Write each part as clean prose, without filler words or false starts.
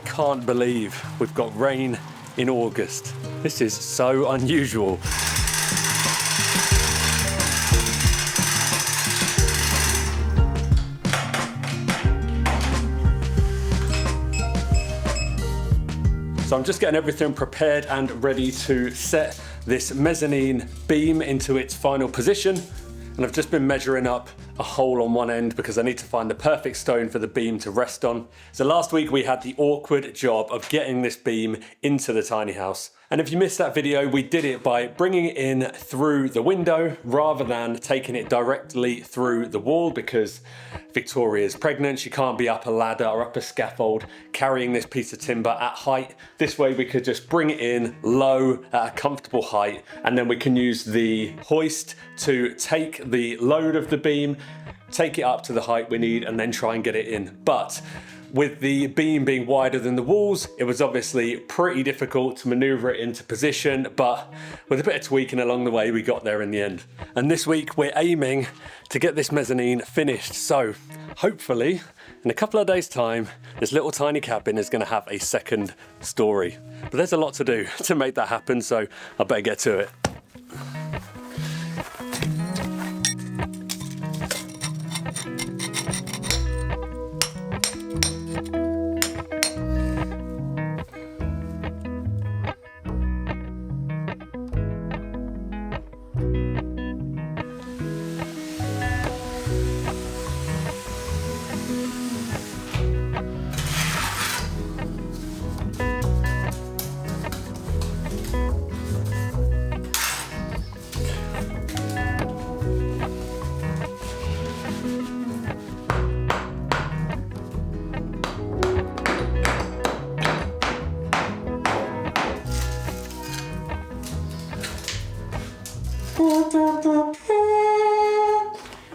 can't believe we've got rain in August. This is so unusual. So I'm just getting everything prepared and ready to set this mezzanine beam into its final position. And I've just been measuring up a hole on one end because I need to find the perfect stone for the beam to rest on. So last week we had the awkward job of getting this beam into the tiny house. And if you missed that video, we did it by bringing it in through the window rather than taking it directly through the wall, because Victoria's pregnant. She can't be up a ladder or up a scaffold carrying this piece of timber at height. This way we could just bring it in low at a comfortable height, and then we can use the hoist to take the load of the beam, take it up to the height we need, and then try and get it in. But with the beam being wider than the walls, it was obviously pretty difficult to maneuver it into position, but with a bit of tweaking along the way, we got there in the end. And this week we're aiming to get this mezzanine finished. So hopefully in a couple of days' time, this little tiny cabin is going to have a second story. But there's a lot to do to make that happen, so I better get to it.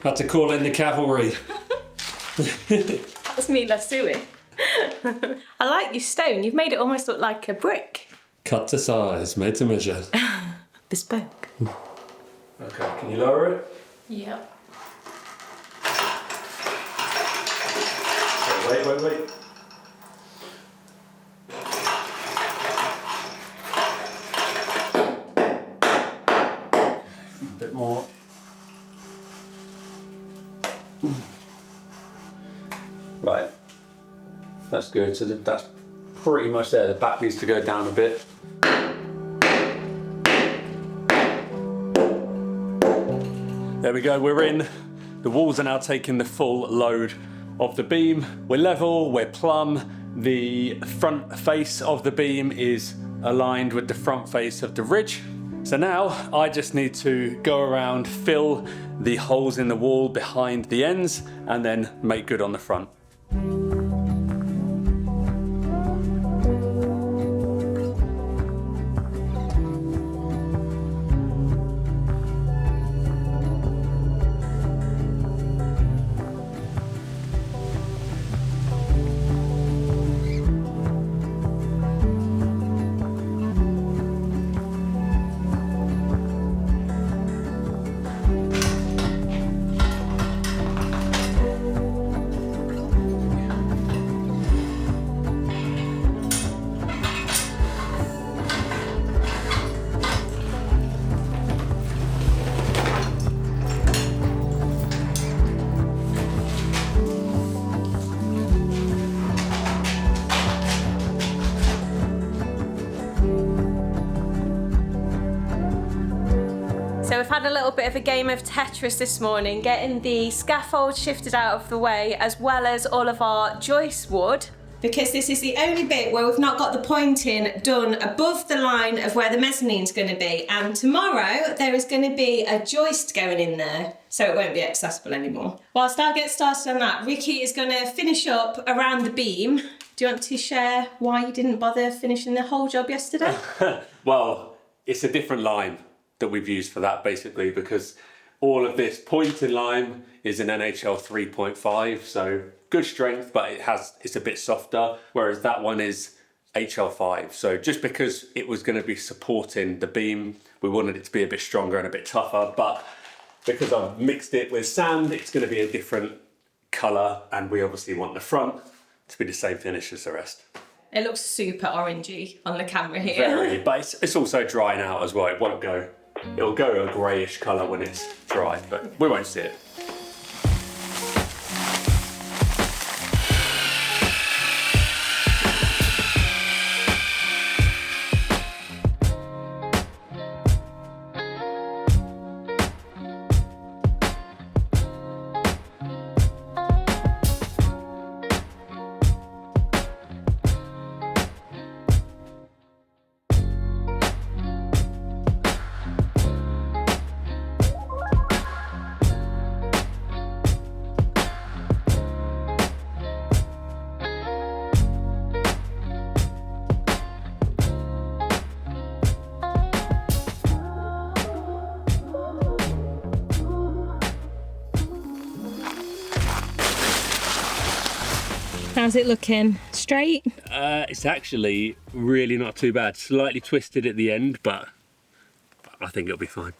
Had to call in the cavalry. That's me, let's do it. I like your stone. You've made it almost look like a brick. Cut to size, made to measure. Bespoke. Okay, can you lower it? Yep. Wait. A bit more. Right, that's good. So that's pretty much there. The back needs to go down a bit. There we go, we're in. The walls are now taking the full load of the beam. We're level, we're plumb. The front face of the beam is aligned with the front face of the ridge. So now I just need to go around, fill the holes in the wall behind the ends, and then make good on the front. So we've had a little bit of a game of Tetris this morning, getting the scaffold shifted out of the way, as well as all of our joist wood. Because this is the only bit where we've not got the pointing done above the line of where the mezzanine's going to be. And tomorrow there is going to be a joist going in there, so it won't be accessible anymore. Whilst I get started on that, Ricky is going to finish up around the beam. Do you want to share why you didn't bother finishing the whole job yesterday? Well, it's a different lime that we've used for that, basically, because all of this pointed lime is an NHL 3.5, so good strength, but it's a bit softer, whereas that one is HL5. So just because it was going to be supporting the beam, we wanted it to be a bit stronger and a bit tougher, but because I've mixed it with sand, it's going to be a different colour, and we obviously want the front to be the same finish as the rest. It looks super orangey on the camera here. Very, but it's also drying out as well. It'll go a greyish colour when it's dry, but we won't see it. How's it looking? Straight? It's actually really not too bad. Slightly twisted at the end, but I think it'll be fine.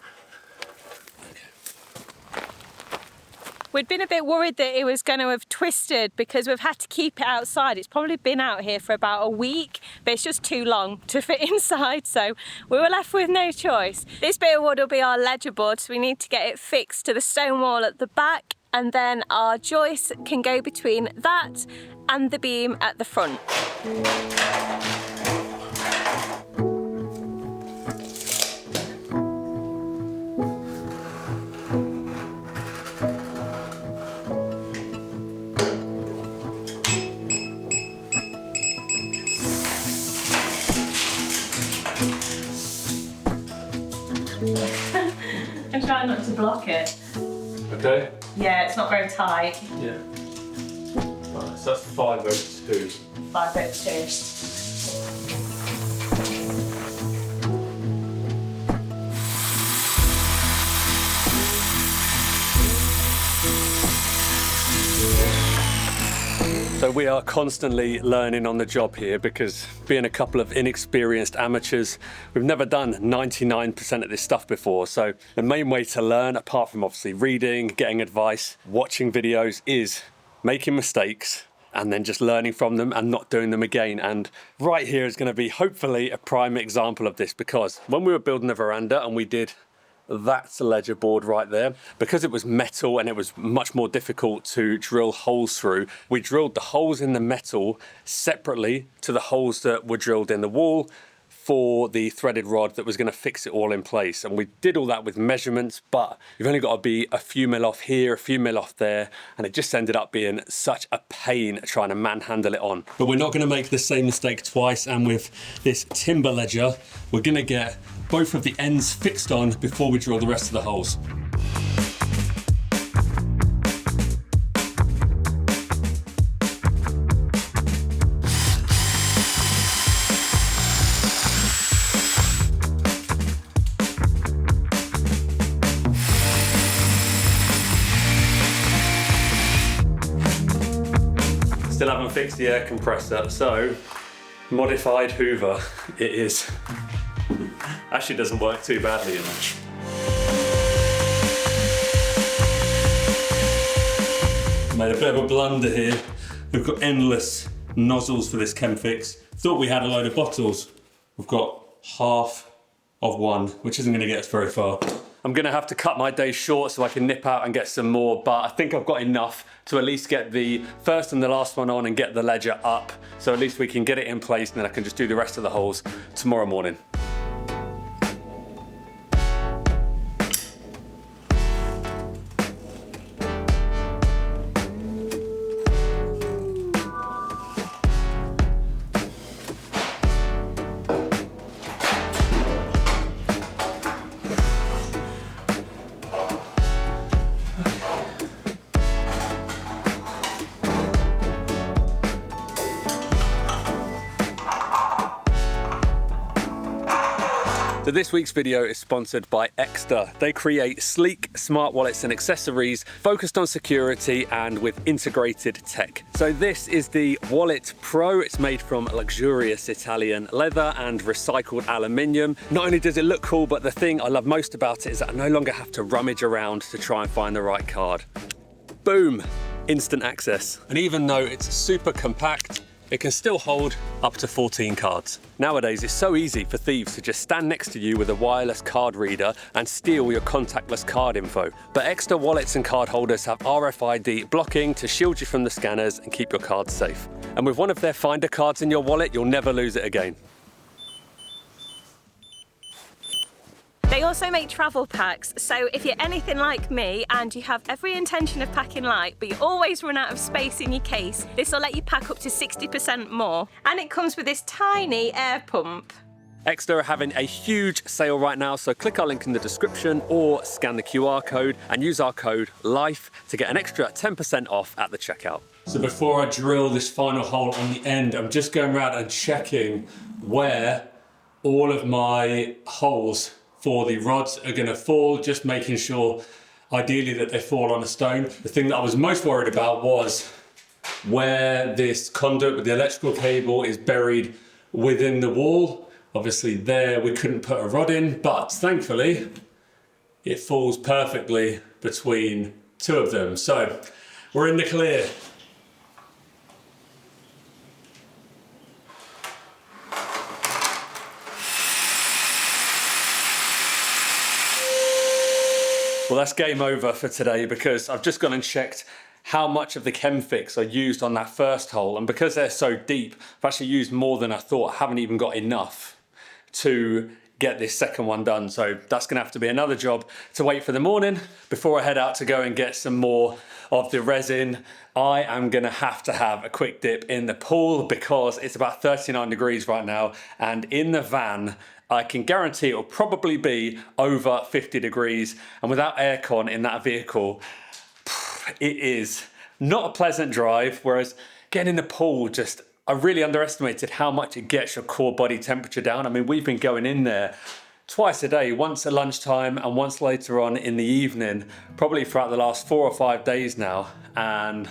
We'd been a bit worried that it was going to have twisted because we've had to keep it outside. It's probably been out here for about a week, but it's just too long to fit inside, so we were left with no choice. This bit of wood will be our ledger board, so we need to get it fixed to the stone wall at the back, and then our joist can go between that and the beam at the front. I'm trying not to block it. Okay. Yeah, it's not very tight. Yeah. Right, so that's 5/2. 5/2. So we are constantly learning on the job here because being a couple of inexperienced amateurs, we've never done 99% of this stuff before. So the main way to learn, apart from obviously reading, getting advice, watching videos, is making mistakes and then just learning from them and not doing them again. And right here is going to be hopefully a prime example of this, because when we were building the veranda and we did that's a ledger board right there, because it was metal and it was much more difficult to drill holes through, we drilled the holes in the metal separately to the holes that were drilled in the wall for the threaded rod that was going to fix it all in place. And we did all that with measurements, but you've only got to be a few mil off here, a few mil off there, and it just ended up being such a pain trying to manhandle it on. But we're not going to make the same mistake twice, and with this timber ledger, we're going to get both of the ends fixed on before we drill the rest of the holes. Still haven't fixed the air compressor, so modified Hoover it is. Actually doesn't work too badly enough. Made a bit of a blunder here. We've got endless nozzles for this chem fix. Thought we had a load of bottles. We've got half of one, which isn't going to get us very far. I'm going to have to cut my day short so I can nip out and get some more, but I think I've got enough to at least get the first and the last one on and get the ledger up, so at least we can get it in place and then I can just do the rest of the holes tomorrow morning. So this week's video is sponsored by Extra. They create sleek, smart wallets and accessories focused on security and with integrated tech. So this is the Wallet Pro. It's made from luxurious Italian leather and recycled aluminium. Not only does it look cool, but the thing I love most about it is that I no longer have to rummage around to try and find the right card. Boom, instant access. And even though it's super compact, it can still hold up to 14 cards. Nowadays, it's so easy for thieves to just stand next to you with a wireless card reader and steal your contactless card info. But Exeter wallets and card holders have RFID blocking to shield you from the scanners and keep your cards safe. And with one of their Finder cards in your wallet, you'll never lose it again. They also make travel packs, so if you're anything like me and you have every intention of packing light, but you always run out of space in your case, this will let you pack up to 60% more. And it comes with this tiny air pump. Exeter are having a huge sale right now, so click our link in the description or scan the QR code and use our code LIFE to get an extra 10% off at the checkout. So before I drill this final hole on the end, I'm just going around and checking where all of my holes for the rods are going to fall, just making sure ideally that they fall on a stone. The thing that I was most worried about was where this conduit with the electrical cable is buried within the wall. Obviously there we couldn't put a rod in, but thankfully it falls perfectly between two of them. So we're in the clear. Well, that's game over for today because I've just gone and checked how much of the chem fix I used on that first hole, and because they're so deep, I've actually used more than I thought. I haven't even got enough to get this second one done, so that's gonna have to be another job to wait for the morning before I head out to go and get some more of the resin. I am gonna have to have a quick dip in the pool because it's about 39 degrees right now, and in the van I can guarantee it will probably be over 50 degrees, and without aircon in that vehicle, it is not a pleasant drive. Whereas getting in the pool, I really underestimated how much it gets your core body temperature down. I mean, we've been going in there twice a day, once at lunchtime and once later on in the evening, probably throughout the last 4 or 5 days now, and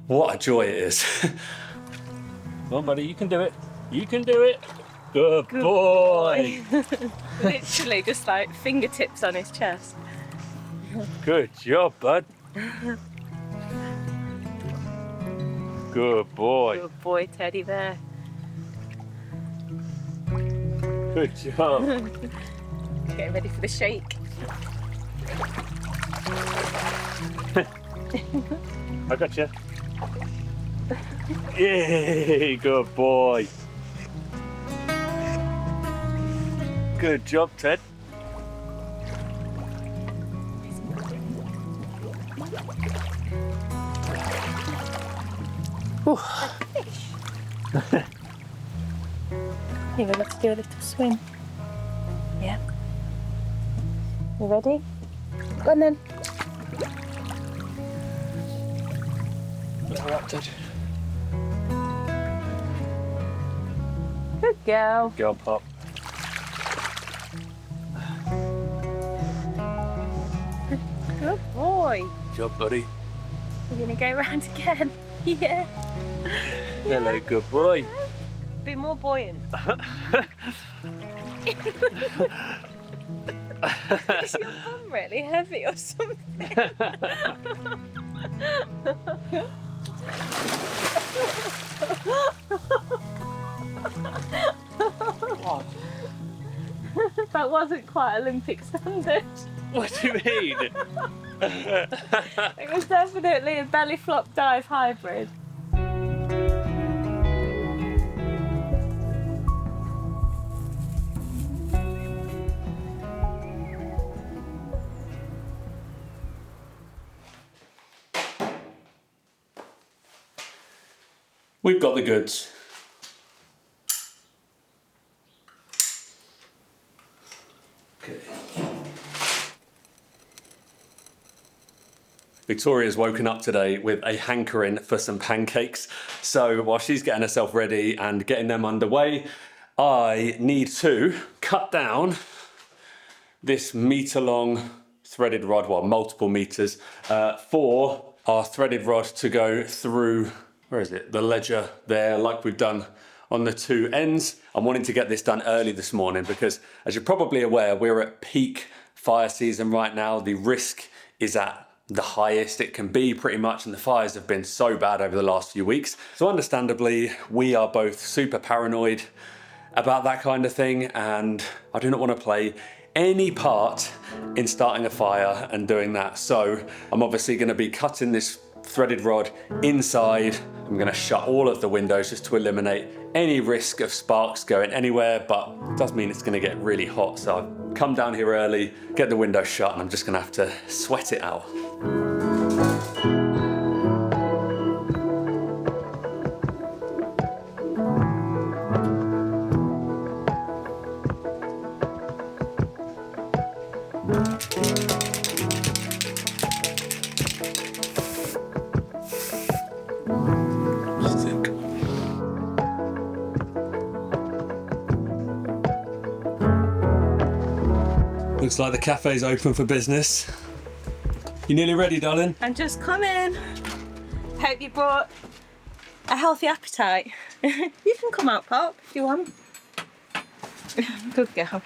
what a joy it is. Come on, buddy, you can do it. You can do it. Good boy. Literally just like fingertips on his chest. Good job, bud. Good boy. Good boy, teddy bear. Good job. Getting ready for the shake. I got you. Yay, good boy. Good job, Ted. Here, let's do a little swim. Yeah. You ready? Go on then. All right, Ted. Good girl. Good girl, Pop. Good boy. Good job, buddy. You're gonna go round again. Yeah. Hello, good boy. Be more buoyant. Is your bum really heavy or something? That wasn't quite Olympic standard. What do you mean? It was definitely a belly flop dive hybrid. We've got the goods. Okay. Victoria's woken up today with a hankering for some pancakes. So while she's getting herself ready and getting them underway, I need to cut down this metre-long threaded rod, well, multiple meters, for our threaded rod to go through, where is it? The ledger there, like we've done on the two ends. I'm wanting to get this done early this morning because, as you're probably aware, we're at peak fire season right now. The risk is at the highest it can be pretty much, and the fires have been so bad over the last few weeks. So understandably, we are both super paranoid about that kind of thing, and I do not want to play any part in starting a fire and doing that. So I'm obviously going to be cutting this threaded rod inside. I'm going to shut all of the windows just to eliminate any risk of sparks going anywhere, but it does mean it's going to get really hot. So I've come down here early, get the window shut, and I'm just going to have to sweat it out. Looks like the cafe's open for business. You nearly ready, darling? I'm just coming. Hope you brought a healthy appetite. You can come out, Pop, if you want. Good girl.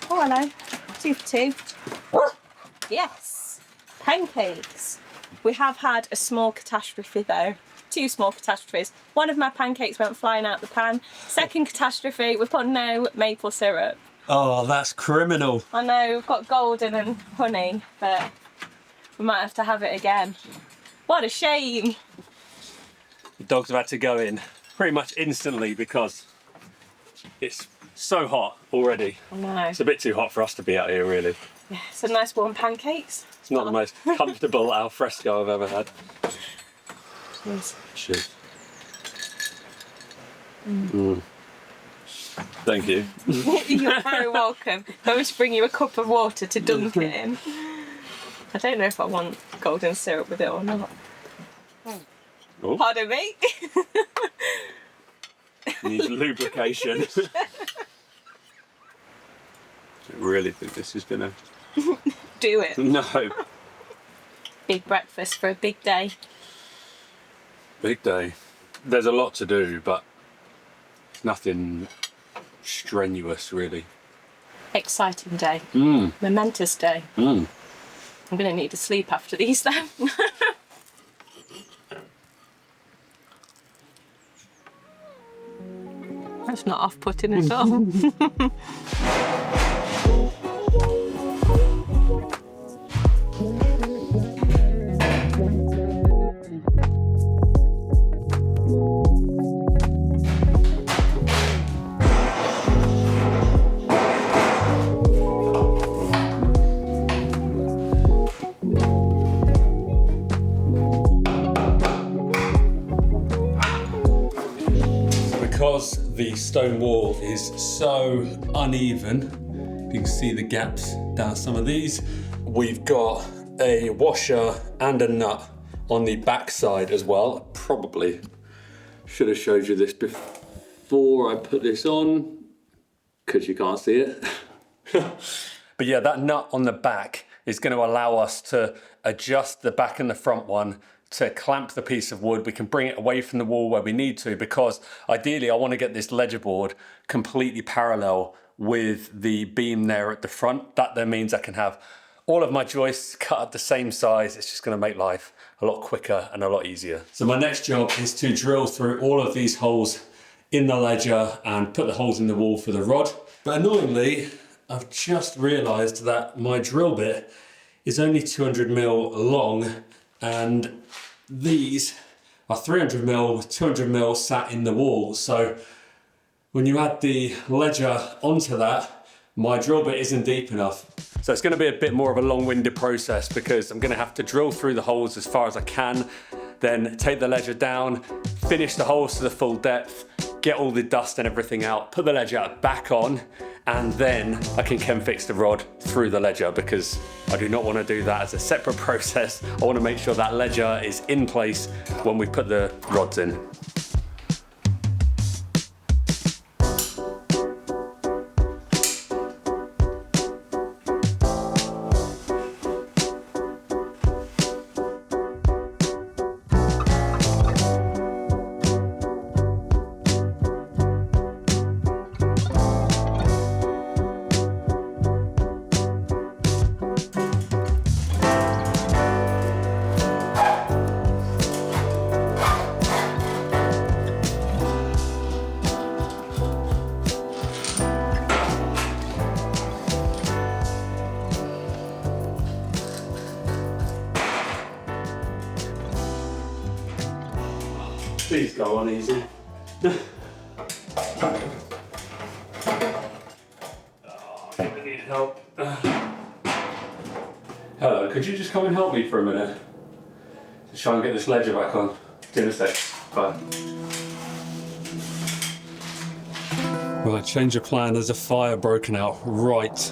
Oh, hello. 2 for 2. Yes. Pancakes. We have had a small catastrophe though. 2 small catastrophes. One of my pancakes went flying out the pan. Second catastrophe, we put no maple syrup. Oh, that's criminal. I know, we've got golden and honey, but we might have to have it again. What a shame. The dogs have had to go in pretty much instantly because it's so hot already. I know. It's a bit too hot for us to be out here, really. Yeah, some nice warm pancakes. It's not the most comfortable al fresco I've ever had. Cheers. Cheers. Thank you. You're very welcome. I'm going to bring you a cup of water to dunk it in. I don't know if I want golden syrup with it or not. Oh. Pardon me? Needs lubrication. I really think this is gonna Do it. No. Big breakfast for a big day. Big day. There's a lot to do, but nothing strenuous really. Exciting day. Mm. Momentous day. Mm. I'm going to need to sleep after these though. That's not off-putting at all. Because the stone wall is so uneven, you can see the gaps down some of these. We've got a washer and a nut on the back side as well. Probably should have showed you this before I put this on, because you can't see it. But yeah, that nut on the back is going to allow us to adjust the back and the front one to clamp the piece of wood. We can bring it away from the wall where we need to, because ideally I want to get this ledger board completely parallel with the beam there at the front. That then means I can have all of my joists cut at the same size. It's just going to make life a lot quicker and a lot easier. So my next job is to drill through all of these holes in the ledger and put the holes in the wall for the rod. But annoyingly, I've just realized that my drill bit is only 200mm long, and these are 300mm with 200mm sat in the wall. So when you add the ledger onto that, my drill bit isn't deep enough. So it's going to be a bit more of a long-winded process, because I'm going to have to drill through the holes as far as I can, then take the ledger down, finish the holes to the full depth, get all the dust and everything out, put the ledger back on, and then I can chem fix the rod through the ledger, because I do not want to do that as a separate process. I want to make sure that ledger is in place when we put the rods in. Please go on easy. Oh, I need help. Hello, could you just come and help me for a minute? Just try and get this ledger back on. See you in a sec. Bye. Right, change of plan. There's a fire broken out right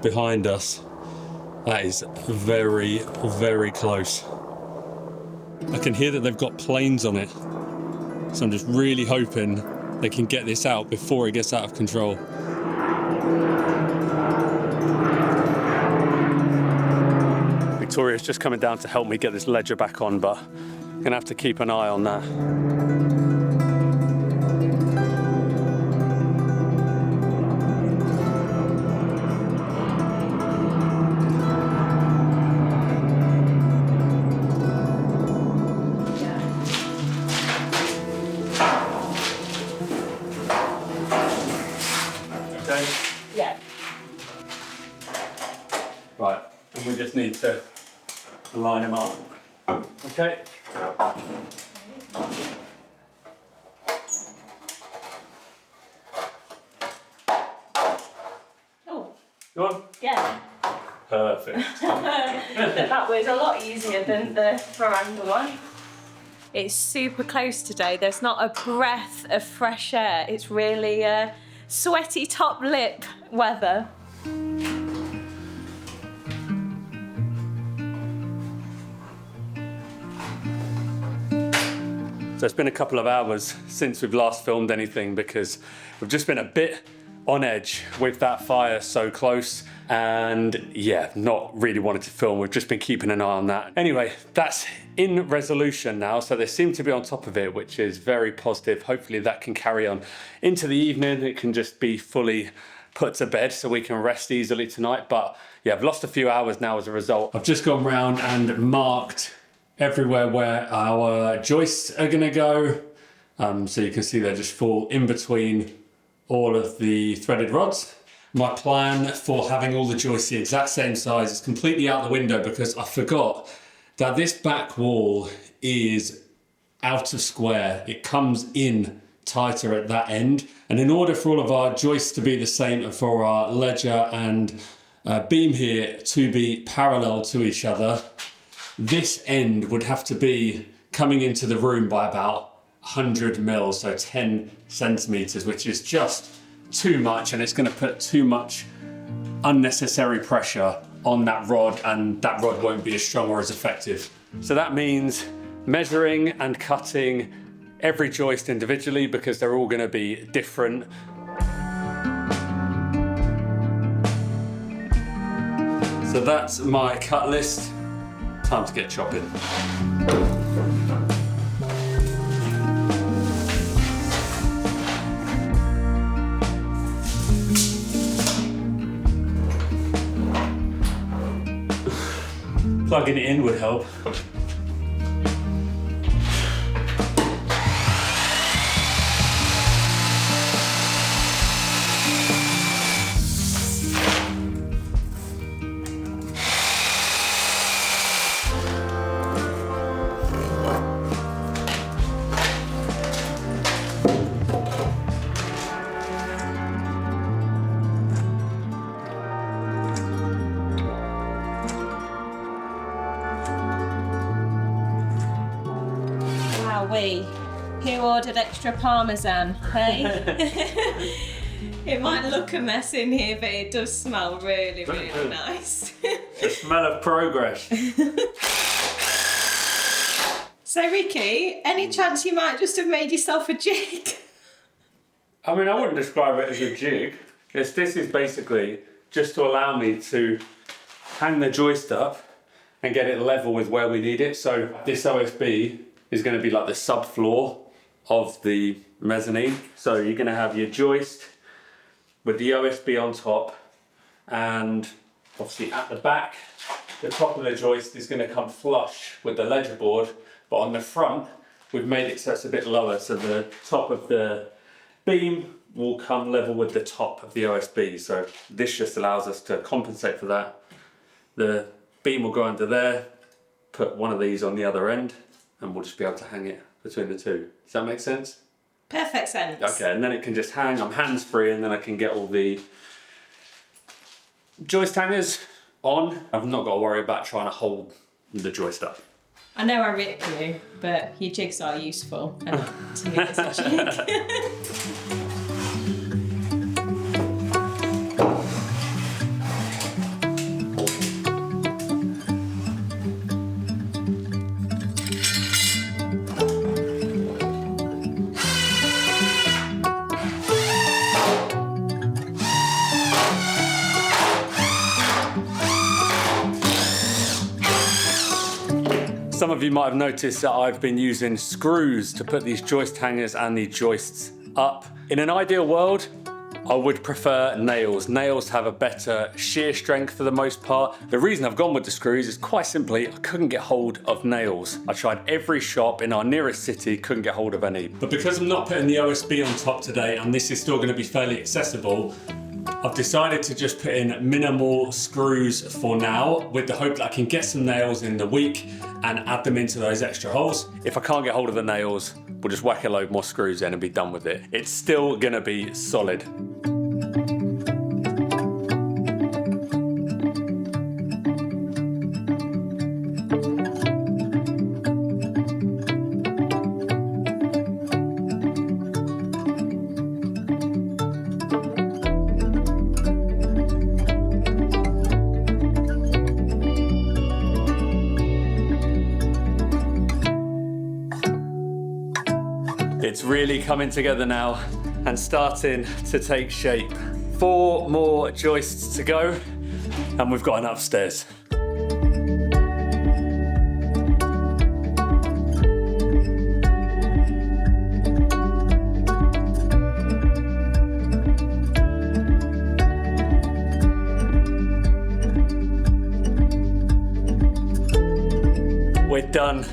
behind us. That is very, very close. I can hear that they've got planes on it. So I'm just really hoping they can get this out before it gets out of control. Victoria's just coming down to help me get this ledger back on, but I'm gonna have to keep an eye on that. Okay? Yeah. Right, and we just need to line them up. Okay? Oh, Go on. yeah. Perfect. That was a lot easier than the veranda one. It's super close today. There's not a breath of fresh air. It's really sweaty top lip weather. So it's been a couple of hours since we've last filmed anything because we've just been a bit on edge with that fire so close, and yeah, not really wanted to film. We've just been keeping an eye on that. Anyway, that's in resolution now, so they seem to be on top of it, which is very positive. Hopefully that can carry on into the evening. It can just be fully put to bed so we can rest easily tonight. But yeah, I've lost a few hours now as a result. I've just gone round and marked everywhere where our joists are gonna go. So you can see they just fall in between all of the threaded rods. My plan for having all the joists the exact same size is completely out the window because I forgot that this back wall is out of square. It comes in tighter at that end. And in order for all of our joists to be the same and for our ledger and beam here to be parallel to each other, this end would have to be coming into the room by about 100 mils, so 10 centimeters, which is just too much, and it's going to put too much unnecessary pressure on that rod, and that rod won't be as strong or as effective. So that means measuring and cutting every joist individually because they're all going to be different. So that's my cut list. Time to get chopping. Plugging it in would help. Who ordered extra parmesan, hey? It might look a mess in here, but it does smell really, really nice. The smell of progress. So Ricky, any chance you might just have made yourself a jig? I mean, I wouldn't describe it as a jig. This is basically just to allow me to hang the joist up and get it level with where we need it. So this OSB is going to be like the subfloor of the mezzanine. So you're going to have your joist with the OSB on top, and obviously at the back, the top of the joist is going to come flush with the ledger board, but on the front, we've made it so it's a bit lower, so the top of the beam will come level with the top of the OSB. So this just allows us to compensate for that. The beam will go under there, put one of these on the other end, and we'll just be able to hang it between the two. Does that make sense? Perfect sense. Okay, and then it can just hang. I'm hands-free, and then I can get all the joist hangers on. I've not got to worry about trying to hold the joist up. I know I rip you, but your jigs are useful. And to me, it's a jig. Some of you might have noticed that I've been using screws to put these joist hangers and the joists up. In an ideal world, I would prefer nails. Nails have a better shear strength for the most part. The reason I've gone with the screws is quite simply I couldn't get hold of nails. I tried every shop in our nearest city, couldn't get hold of any. But because I'm not putting the OSB on top today and this is still going to be fairly accessible, I've decided to just put in minimal screws for now with the hope that I can get some nails in the week and add them into those extra holes. If I can't get hold of the nails, we'll just whack a load more screws in and be done with it. It's still gonna be solid. It's really coming together now and starting to take shape. 4 more joists to go and we've got an upstairs. We're done.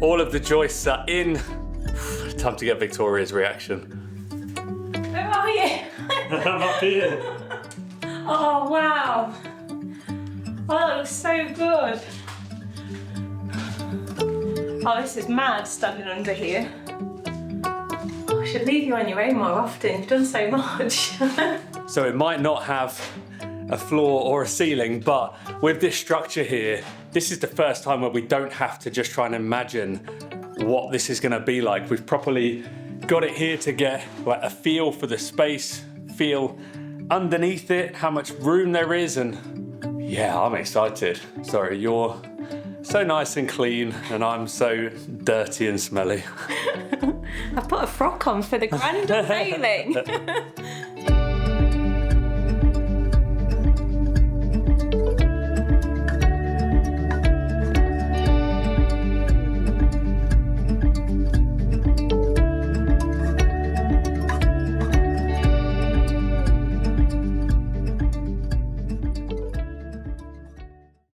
All of the joists are in. Time to get Victoria's reaction. Where are you? I'm up here. Oh, wow. Oh, that looks so good. Oh, this is mad standing under here. I should leave you on your own more often. You've done so much. So it might not have a floor or a ceiling, but with this structure here, this is the first time where we don't have to just try and imagine what this is going to be like. We've properly got it here to get like a feel for the space, feel underneath it, how much room there is, and yeah, I'm excited. Sorry, you're so nice and clean and I'm so dirty and smelly. I've put a frock on for the grand unveiling.